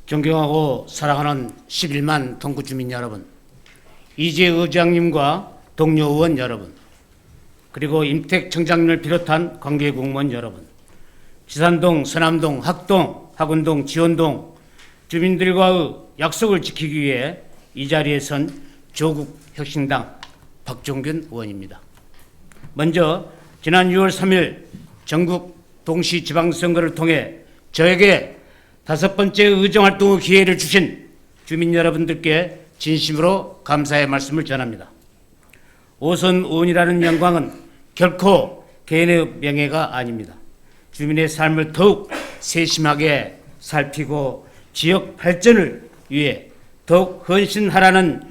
존경하고 사랑하는 11만 동구 주민 여러분, 이재 의장님과 동료 의원 여러분, 그리고 임택 청장님을 비롯한 관계 공무원 여러분, 지산동, 서남동, 학동, 학운동, 지원동 주민들과의 약속을 지키기 위해 이 자리에 선 조국혁신당 박종균 의원입니다. 먼저 지난 6월 3일 전국 동시 지방선거를 통해 저에게 5번째 의정활동의 기회를 주신 주민 여러분들께 진심으로 감사의 말씀을 전합니다. 5선 의원이라는 영광은 결코 개인의 명예가 아닙니다. 주민의 삶을 더욱 세심하게 살피고 지역 발전을 위해 더욱 헌신하라는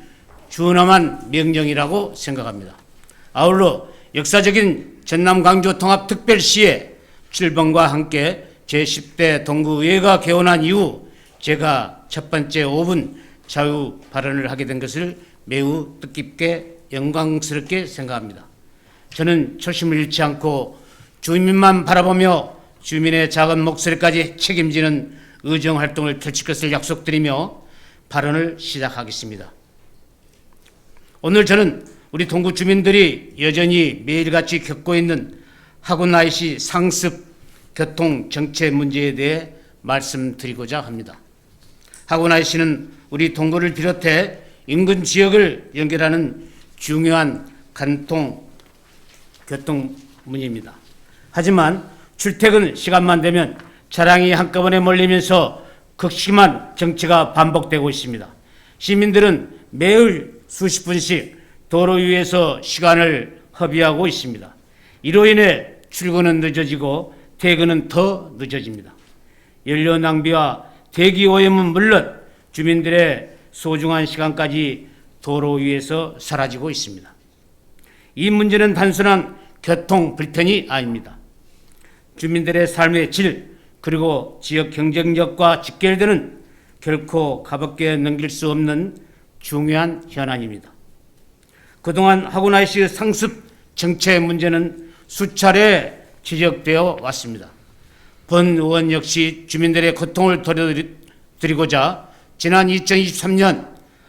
준엄한 명령이라고 생각합니다. 아울러 역사적인 전남 광주 통합특별시의 출범과 함께 제10대 동구의회가 개원한 이후 제가 첫 번째 5분 자유 발언을 하게 된 것을 매우 뜻깊게 영광스럽게 생각합니다. 저는 초심을 잃지 않고 주민만 바라보며 주민의 작은 목소리까지 책임지는 의정활동을 펼칠 것을 약속드리며 발언을 시작하겠습니다. 오늘 저는 우리 동구 주민들이 여전히 매일같이 겪고 있는 하군 IC 상습 교통 정체 문제에 대해 말씀드리고자 합니다. 하군 IC는 우리 동구를 비롯해 인근 지역을 연결하는 중요한 간통 교통문입니다. 하지만 출퇴근 시간만 되면 차량이 한꺼번에 몰리면서 극심한 정체가 반복되고 있습니다. 시민들은 매일 수십 분씩 도로 위에서 시간을 허비하고 있습니다. 이로 인해 출근은 늦어지고 퇴근은 더 늦어집니다. 연료 낭비와 대기 오염은 물론 주민들의 소중한 시간까지 도로 위에서 사라지고 있습니다. 이 문제는 단순한 교통 불편이 아닙니다. 주민들의 삶의 질 그리고 지역 경쟁력과 직결되는 결코 가볍게 넘길 수 없는 중요한 현안입니다. 그동안 하군 IC 상습 정체 문제는 수차례 지적되어 왔습니다. 본 의원 역시 주민들의 고통을 덜어드리고자 지난 2023년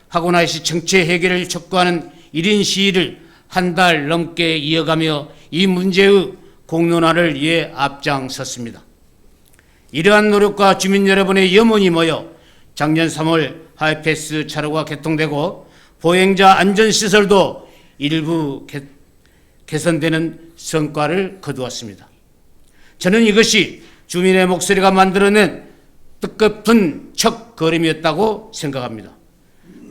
하군 IC 정체 해결을 촉구하는 1인 시위를 한 달 넘게 이어가며 이 문제의 공론화를 위해 앞장섰습니다. 이러한 노력과 주민 여러분의 염원이 모여 작년 3월 하이패스 차로가 개통되고 보행자 안전시설도 일부 개선되는 성과를 거두었습니다. 저는 이것이 주민의 목소리가 만들어낸 뜻깊은 첫걸음이었다고 생각합니다.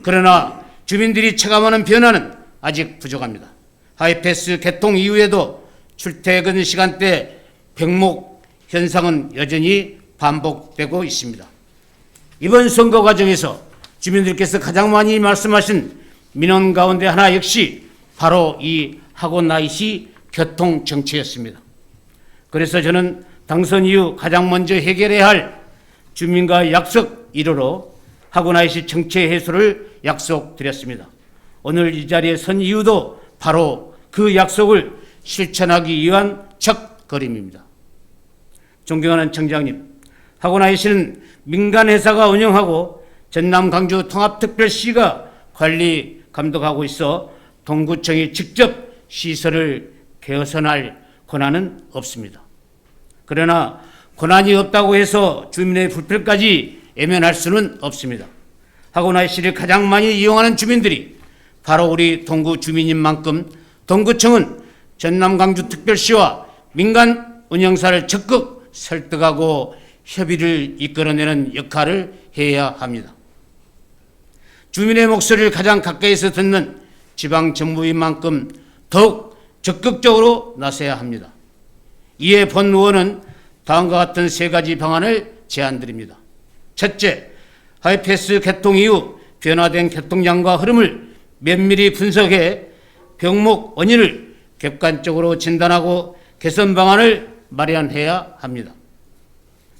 그러나 주민들이 체감하는 변화는 아직 부족합니다. 하이패스 개통 이후에도 출퇴근 시간대 병목 현상은 여전히 반복되고 있습니다. 이번 선거 과정에서 주민들께서 가장 많이 말씀하신 민원 가운데 하나 역시 바로 이 하군 IC 교통 정체였습니다. 그래서 저는 당선 이후 가장 먼저 해결해야 할 주민과의 약속 1호로 하군 IC 정체 해소를 약속드렸습니다. 오늘 이 자리에 선 이유도 바로 그 약속을 실천하기 위한 첫걸음입니다. 존경하는 청장님, 하군 IC는 민간 회사가 운영하고 전남 광주 통합특별시가 관리 감독하고 있어 동구청이 직접 시설을 개선할 권한은 없습니다. 그러나 권한이 없다고 해서 주민의 불편까지 외면할 수는 없습니다. 하군 IC를 가장 많이 이용하는 주민들이 바로 우리 동구 주민인 만큼 동구청은 전남 광주 특별시와 민간 운영사를 적극 설득하고 협의를 이끌어내는 역할을 해야 합니다. 주민의 목소리를 가장 가까이서 듣는 지방정부인 만큼 더욱 적극적으로 나서야 합니다. 이에 본 의원은 다음과 같은 3가지 방안을 제안드립니다. 첫째, 하이패스 개통 이후 변화된 교통량과 흐름을 면밀히 분석해 병목 원인을 객관적으로 진단하고 개선 방안을 마련해야 합니다.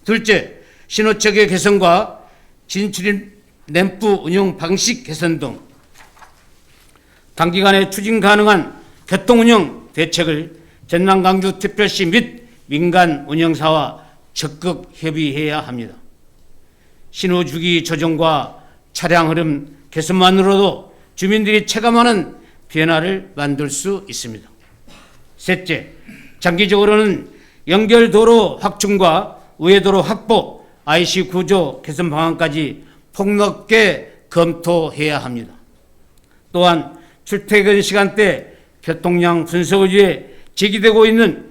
둘째, 신호체계 개선과 진출입 램프 운영 방식 개선 등 단기간에 추진 가능한 교통운영 대책을 전남 광주 특별시 및 민간 운영사와 적극 협의해야 합니다. 신호주기 조정과 차량 흐름 개선만으로도 주민들이 체감하는 변화를 만들 수 있습니다. 셋째, 장기적으로는 연결도로 확충과 우회도로 확보, IC 구조 개선 방안까지 폭넓게 검토해야 합니다. 또한 출퇴근 시간대 교통량 분석을 위해 제기되고 있는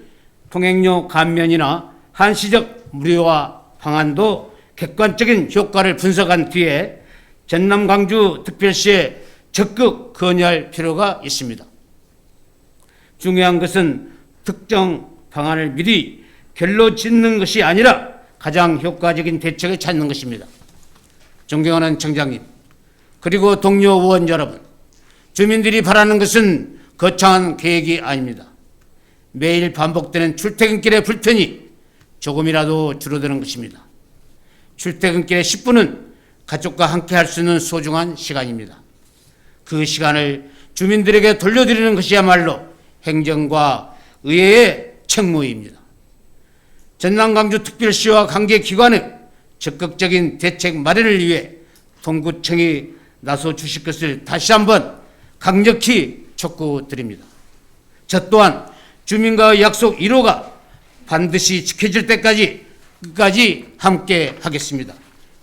통행료 감면이나 한시적 무료화 방안도 객관적인 효과를 분석한 뒤에 전남 광주 특별시에 적극 건의할 필요가 있습니다. 중요한 것은 특정 방안을 미리 결로 짓는 것이 아니라 가장 효과적인 대책을 찾는 것입니다. 존경하는 청장님, 그리고 동료 의원 여러분, 주민들이 바라는 것은 거창한 계획이 아닙니다. 매일 반복되는 출퇴근길의 불편이 조금이라도 줄어드는 것입니다. 출퇴근길의 10분은 가족과 함께 할 수 있는 소중한 시간입니다. 그 시간을 주민들에게 돌려드리는 것이야말로 행정과 의회의 책무입니다. 전남 광주특별시와 관계기관의 적극적인 대책 마련을 위해 동구청이 나서 주실 것을 다시 한번 강력히 촉구드립니다. 저 또한 주민과의 약속 1호가 반드시 지켜질 때까지 끝까지 함께 하겠습니다.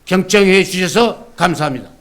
경청해 주셔서 감사합니다.